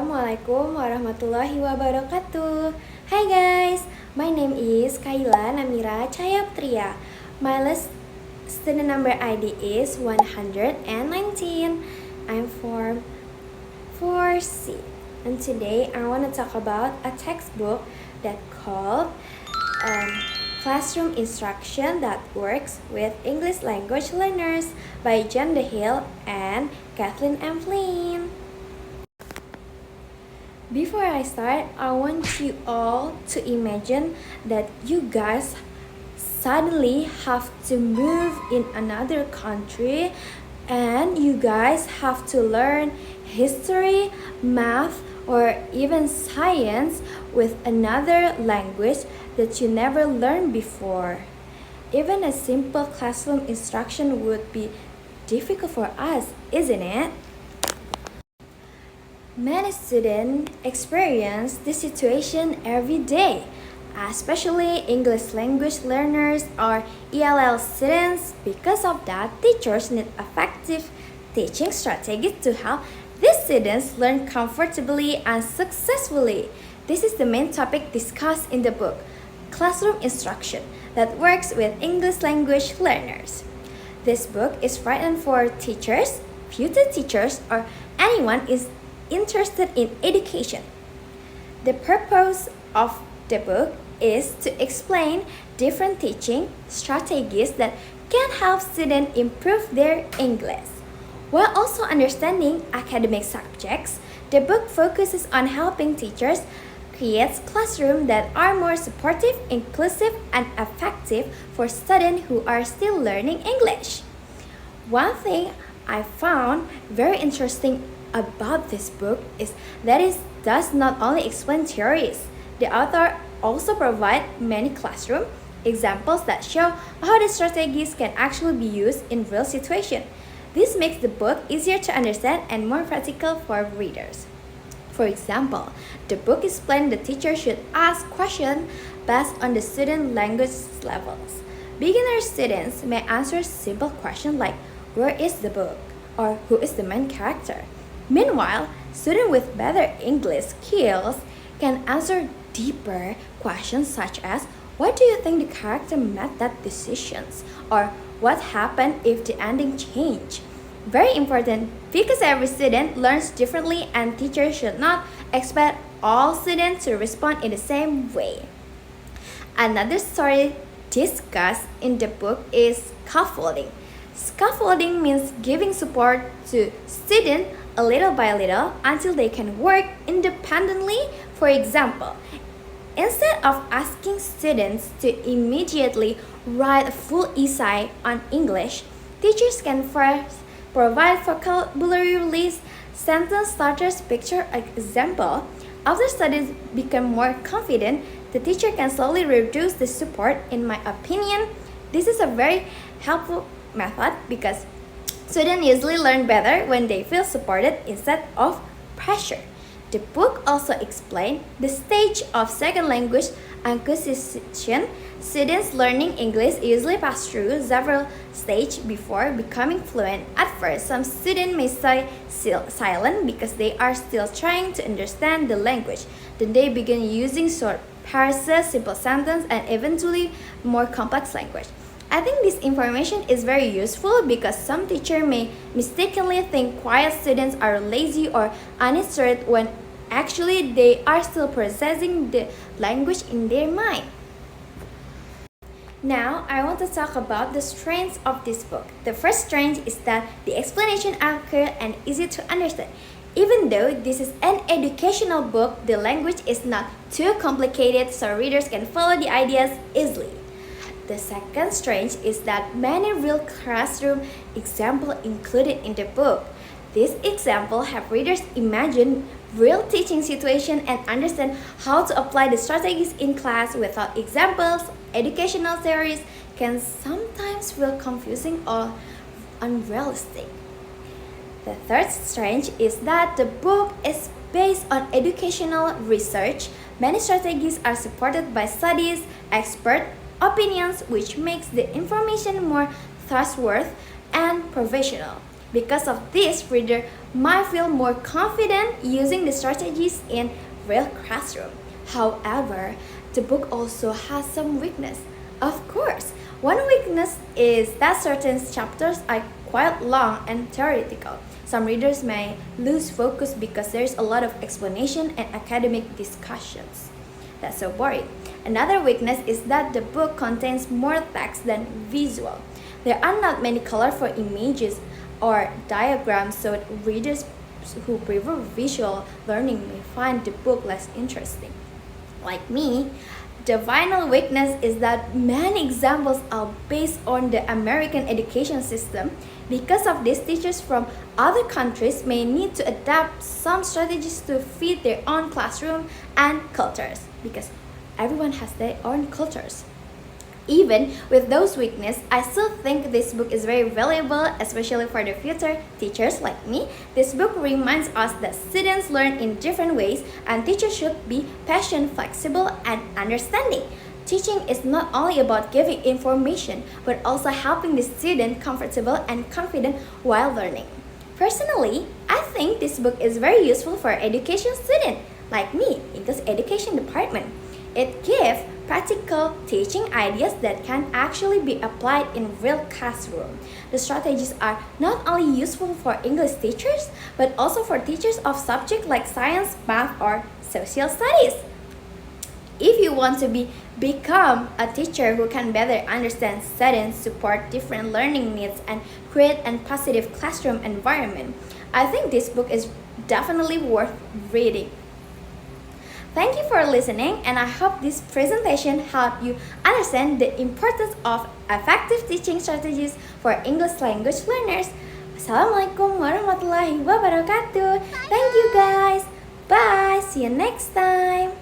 Assalamualaikum warahmatullahi wabarakatuh. Hi guys, my name is Kaila Namira Chayaptria. My student number ID is 119. I'm from 4C. And today I want to talk about a textbook that called Classroom Instruction That Works with English Language Learners by John DeHill and Kathleen M. Flynn. Before I start, I want you all to imagine that you guys suddenly have to move in another country and you guys have to learn history, math, or even science with another language that you never learned before. Even a simple classroom instruction would be difficult for us, isn't it? Many students experience this situation every day, especially English language learners or ELL students. Because of that, teachers need effective teaching strategies to help these students learn comfortably and successfully. This is the main topic discussed in the book, Classroom Instruction That Works with English Language Learners. This book is written for teachers, future teachers, or anyone is interested in education. The purpose of the book is to explain different teaching strategies that can help students improve their English. While also understanding academic subjects, the book focuses on helping teachers create classrooms that are more supportive, inclusive, and effective for students who are still learning English. One thing I found very interesting about this book is that it does not only explain theories. The author also provides many classroom examples that show how the strategies can actually be used in real situations. This makes the book easier to understand and more practical for readers. For example, the book explains the teacher should ask questions based on the student language levels. Beginner students may answer simple questions like, "Where is the book?" or "Who is the main character?" Meanwhile, students with better English skills can answer deeper questions such as, "Why do you think the character made that decisions?" or "What happened if the ending changed?" Very important because every student learns differently and teachers should not expect all students to respond in the same way. Another story discussed in the book is scaffolding. Scaffolding means giving support to students a little by little until they can work independently. For example, instead of asking students to immediately write a full essay on English, teachers can first provide vocabulary lists, sentence starters, picture example. After students become more confident, the teacher can slowly reduce the support. In my opinion, this is a very helpful method because students usually learn better when they feel supported instead of pressure. The book also explains the stage of second language acquisition. Students learning English usually pass through several stages before becoming fluent. At first, some students may stay silent because they are still trying to understand the language. Then they begin using short phrases, simple sentences, and eventually more complex language. I think this information is very useful because some teachers may mistakenly think quiet students are lazy or uninterested when actually they are still processing the language in their mind. Now, I want to talk about the strengths of this book. The first strength is that the explanation are clear and easy to understand. Even though this is an educational book, the language is not too complicated so readers can follow the ideas easily. The second strength is that many real classroom examples included in the book. These examples help readers imagine real teaching situations and understand how to apply the strategies in class. Without examples, educational theories can sometimes feel confusing or unrealistic. The third strength is that the book is based on educational research. Many strategies are supported by studies, expert opinions, which makes the information more trustworthy and professional. Because of this, reader might feel more confident using the strategies in real classroom. However, the book also has some weakness. Of course, one weakness is that certain chapters are quite long and theoretical. Some readers may lose focus because there's a lot of explanation and academic discussions. That's so boring. Another weakness is that the book contains more text than visual. There are not many colorful images or diagrams, so readers who prefer visual learning may find the book less interesting. Like me, the final weakness is that many examples are based on the American education system. Because of this, teachers from other countries may need to adapt some strategies to fit their own classroom and cultures, because everyone has their own cultures. Even with those weaknesses, I still think this book is very valuable, especially for the future teachers like me. This book reminds us that students learn in different ways and teachers should be patient, flexible, and understanding. Teaching is not only about giving information, but also helping the student comfortable and confident while learning. Personally, I think this book is very useful for education students like me in this education department. It gives practical teaching ideas that can actually be applied in real classroom. The strategies are not only useful for English teachers, but also for teachers of subjects like science, math, or social studies. If you want to become a teacher who can better understand students, support different learning needs, and create a positive classroom environment, I think this book is definitely worth reading. Thank you for listening, and I hope this presentation helped you understand the importance of effective teaching strategies for English language learners. Assalamualaikum warahmatullahi wabarakatuh. Thank you guys. Bye. See you next time.